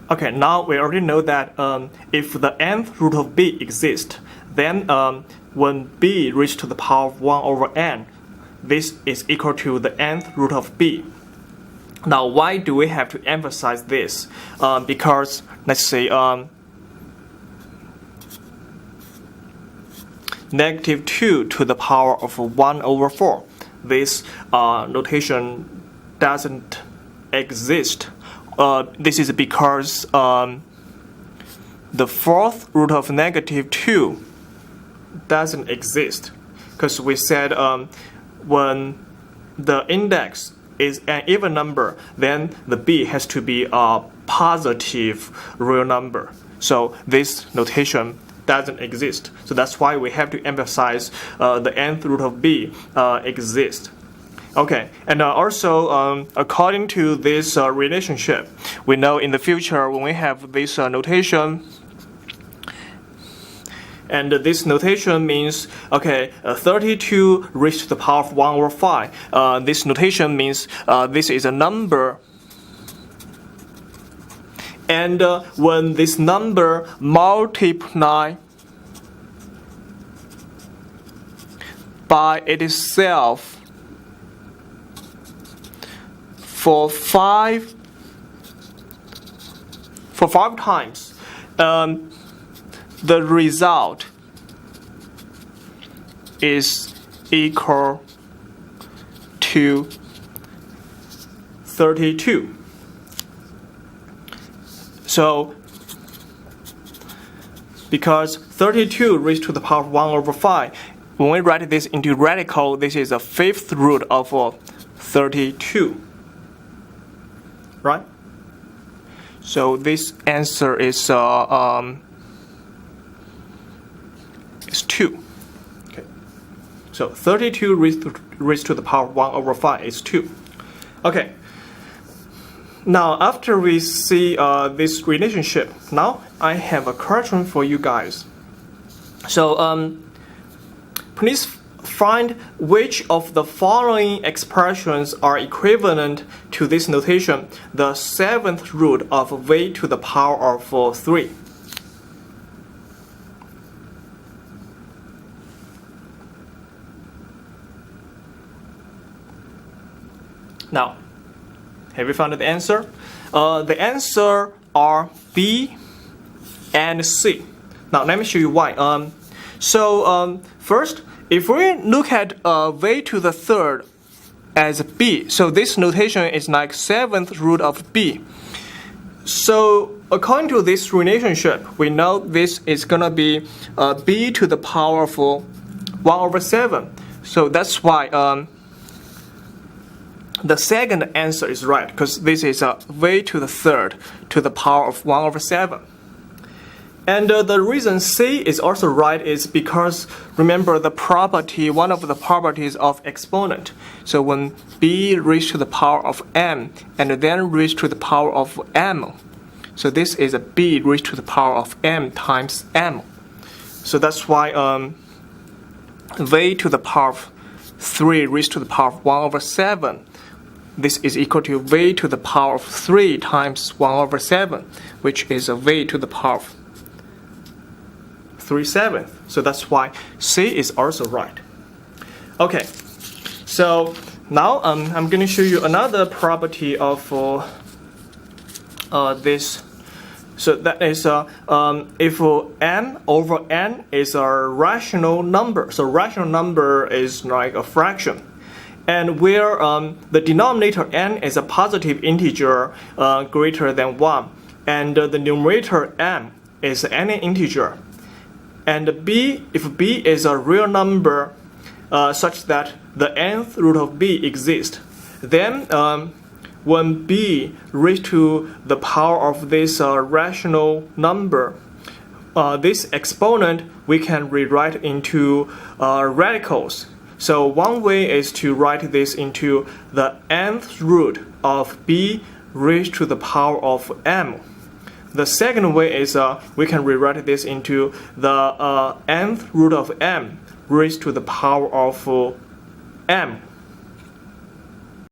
Okay, now we already know that if the nth root of b exists, then when b reaches to the power of 1 over n, this is equal to the nth root of b. Now, why do we have to emphasize this? Because, let's say, negative 2 to the power of 1 over 4. This notation doesn't exist. This is because the fourth root of negative 2 doesn't exist. Because we said when the index is an even number, then the b has to be a positive real number. So this notation doesn't exist. So that's why we have to emphasize the nth root of b exists. Okay, and also according to this relationship, we know in the future when we have this notation, and this notation means, okay, 32 raised to the power of 1 over 5. This notation means this is a number. And when this number multiplies by itself for five times, the result is equal to 32. So, because 32 raised to the power of 1 over 5, when we write this into radical, this is a fifth root of 32. Right? So this answer is 2. Okay. So 32 raised to the power of 1 over 5 is 2. Okay. Now, after we see this relationship, now I have a question for you guys. So, please find which of the following expressions are equivalent to this notation, the seventh root of v to the power of 3. Now, have you found the answer? The answer are B and C. Now, let me show you why. First, if we look at v to the third as b, so this notation is like seventh root of b. So, according to this relationship, we know this is going to be b to the power of 1 over 7. So, that's why the second answer is right, because this is v to the third to the power of 1 over 7. And the reason C is also right is because, remember the property, one of the properties of exponent. So when b raised to the power of m and then raised to the power of m, so this is a b raised to the power of m times m. So that's why v to the power of 3 raised to the power of 1 over 7. This is equal to v to the power of 3 times 1 over 7, which is a v to the power of 3/7. So that's why C is also right. Okay, so now I'm going to show you another property of this. So that is if m over n is a rational number. So rational number is like a fraction. And where the denominator n is a positive integer greater than 1, and the numerator m is any integer. And b, if b is a real number such that the nth root of b exists, then when b raised to the power of this rational number, this exponent we can rewrite into radicals. So one way is to write this into the nth root of b raised to the power of m. The second way is we can rewrite this into the nth root of m raised to the power of m.